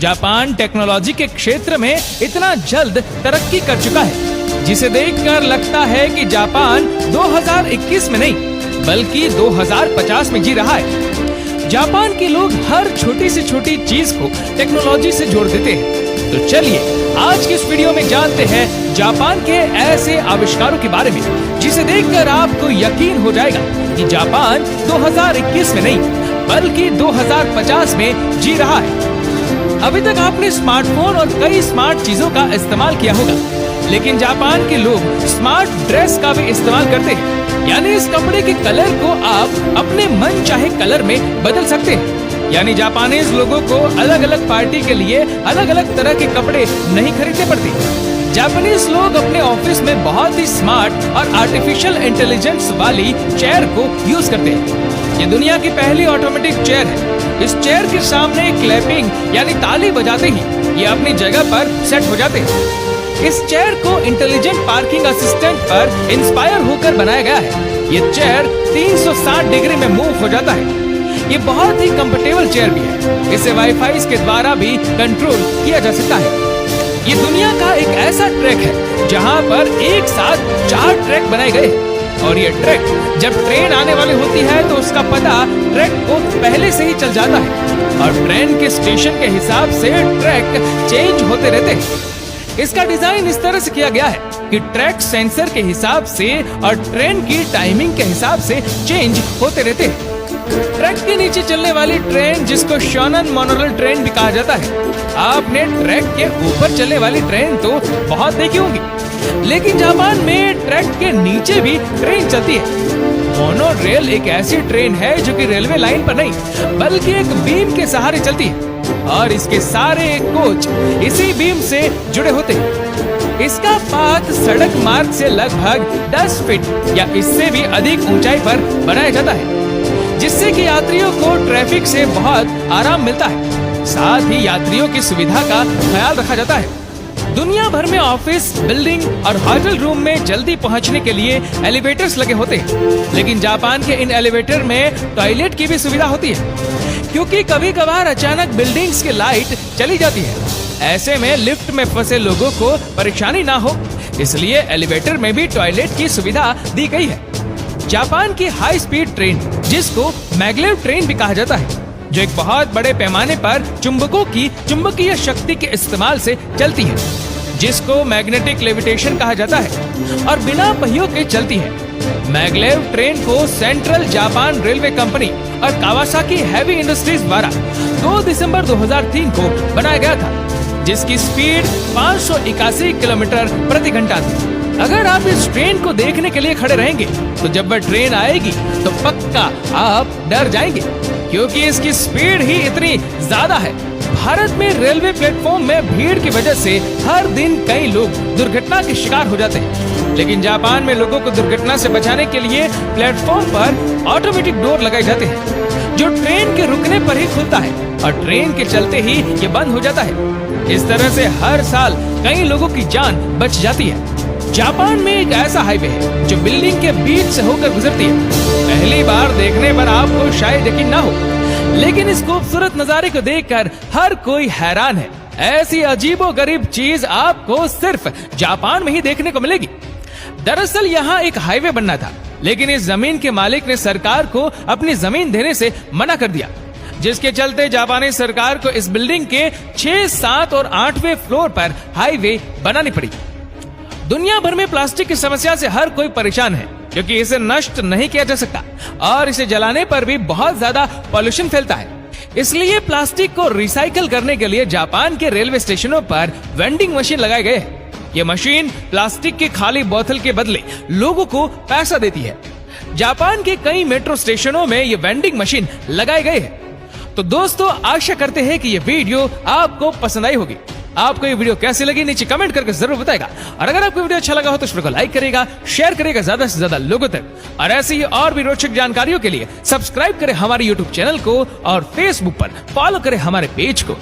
Japan technology के क्षेत्र में इतना जल्द तरक्की कर चुका है, जिसे देखकर लगता है कि जापान 2021 में नहीं बल्कि 2050 में जी रहा है। जापान के लोग हर छोटी से छोटी चीज को टेक्नोलॉजी से जोड़ देते हैं। तो चलिए आज की इस वीडियो में जानते हैं जापान के ऐसे आविष्कारों के बारे में जिसे देखकर आपको यकीन हो जाएगा कि जापान 2021 में नहीं बल्कि 2050 में जी रहा है। अभी तक आपने स्मार्टफोन और कई स्मार्ट चीजों का इस्तेमाल किया होगा, लेकिन जापान के लोग स्मार्ट ड्रेस का भी इस्तेमाल करते हैं। यानी इस कपड़े के कलर को आप अपने मन चाहे कलर में बदल सकते हैं। यानी जापानीज लोगों को अलग अलग पार्टी के लिए अलग अलग तरह के कपड़े नहीं खरीदने पड़ते। जापानीज लोग अपने ऑफिस में बहुत ही स्मार्ट और आर्टिफिशियल इंटेलिजेंस वाली चेयर को यूज करते हैं। ये दुनिया की पहली ऑटोमेटिक चेयर है। इस चेयर के सामने क्लैपिंग यानी ताली बजाते ही ये अपनी जगह पर सेट हो जाते हैं। इस चेयर को इंटेलिजेंट पार्किंग असिस्टेंट पर इंस्पायर होकर बनाया गया है। ये चेयर 360 डिग्री में मूव हो जाता है। ये बहुत ही कंफर्टेबल चेयर भी है। इसे वाईफाई के द्वारा भी कंट्रोल किया जा सकता है। ये दुनिया का एक ऐसा ट्रैक है जहां पर एक साथ 4 ट्रैक बनाए गए हैं। और ये ट्रैक जब ट्रेन आने वाली होती है तो उसका पता ट्रैक को पहले से ही चल जाता है और ट्रेन के स्टेशन के हिसाब से ट्रैक चेंज होते रहते हैं। इसका डिजाइन इस तरह से किया गया है कि ट्रैक सेंसर के हिसाब से और ट्रेन की टाइमिंग के हिसाब से चेंज होते रहते हैं। ट्रैक के नीचे चलने वाली ट्रेन, जिसको शोनन मोनोरेल ट्रेन भी कहा जाता है, आपने ट्रैक के ऊपर चलने वाली ट्रेन तो बहुत देखी होंगी, लेकिन जापान में ट्रैक के नीचे भी ट्रेन चलती है। मोनोरेल एक ऐसी ट्रेन है जो कि रेलवे लाइन पर नहीं बल्कि एक बीम के सहारे चलती है और इसके सारे कोच इसी बीम से जुड़े होते हैं। इसका पाथ सड़क मार्ग से लगभग 10 फीट या इससे भी अधिक ऊंचाई पर बनाया जाता है, जिससे कि यात्रियों को ट्रैफिक से बहुत आराम मिलता है। साथ ही यात्रियों की सुविधा का ख्याल रखा जाता है। दुनिया भर में ऑफिस, बिल्डिंग और होटल रूम में जल्दी पहुंचने के लिए एलिवेटर्स लगे होते हैं, लेकिन जापान के इन एलिवेटर में टॉयलेट की भी सुविधा होती है, क्योंकि कभी कभार अचानक बिल्डिंग्स की लाइट चली जाती है। ऐसे में लिफ्ट में फंसे लोगों को परेशानी ना हो, इसलिए एलिवेटर में भी टॉयलेट की सुविधा दी गई है। जापान की हाई स्पीड ट्रेन, जिसको मैग्लेव ट्रेन भी कहा जाता है, जो एक बहुत बड़े पैमाने पर चुंबकों की चुंबकीय शक्ति के इस्तेमाल से चलती है, जिसको मैग्नेटिक लेविटेशन कहा जाता है और बिना पहियों के चलती है। मैग्लेव ट्रेन को सेंट्रल जापान रेलवे कंपनी और कावासाकी हैवी इंडस्ट्रीज द्वारा 2 दिसंबर 2003 को बनाया गया था, जिसकी स्पीड 581 किलोमीटर प्रति घंटा थी। अगर आप इस ट्रेन को देखने के लिए खड़े रहेंगे तो जब वह ट्रेन आएगी तो पक्का आप डर जाएंगे, क्योंकि इसकी स्पीड ही इतनी ज्यादा है। भारत में रेलवे प्लेटफॉर्म में भीड़ की वजह से हर दिन कई लोग दुर्घटना के शिकार हो जाते हैं, लेकिन जापान में लोगों को दुर्घटना से बचाने के लिए प्लेटफॉर्म पर ऑटोमेटिक डोर लगाए जाते हैं, जो ट्रेन के रुकने पर ही खुलता है और ट्रेन के चलते ही ये बंद हो जाता है। इस तरह से हर साल कई लोगों की जान बच जाती है। जापान में एक ऐसा हाईवे है जो बिल्डिंग के बीच से होकर गुजरती है। पहली बार देखने पर आपको शायद यकीन ना हो, लेकिन इस खूबसूरत नजारे को देखकर हर कोई हैरान है। ऐसी अजीबोगरीब चीज आपको सिर्फ जापान में ही देखने को मिलेगी। दरअसल यहाँ एक हाईवे बनना था, लेकिन इस जमीन के मालिक ने सरकार को अपनी जमीन देने से मना कर दिया, जिसके चलते जापानी सरकार को इस बिल्डिंग के 6, 7 और 8वें फ्लोर पर हाईवे बनानी पड़ी। दुनिया भर में प्लास्टिक की समस्या से हर कोई परेशान है, क्योंकि इसे नष्ट नहीं किया जा सकता और इसे जलाने पर भी बहुत ज्यादा पॉल्यूशन फैलता है। इसलिए प्लास्टिक को रिसाइकल करने के लिए जापान के रेलवे स्टेशनों पर वेंडिंग मशीन लगाए गए हैं। ये मशीन प्लास्टिक की खाली बोतल के बदले लोगों को पैसा देती है। जापान के कई मेट्रो स्टेशनों में ये वेंडिंग मशीन लगाए गए हैं। तो दोस्तों, आशा करते हैं कि ये वीडियो आपको पसंद आई होगी। आपको ये वीडियो कैसी लगी नीचे कमेंट करके जरूर बताएगा, और अगर आपको वीडियो अच्छा लगा हो तो इस वीडियो को लाइक करेगा, शेयर करेगा ज्यादा से ज्यादा लोगों तक, और ऐसी ही और भी रोचक जानकारियों के लिए सब्सक्राइब करें हमारे YouTube चैनल को और Facebook पर फॉलो करें हमारे पेज को।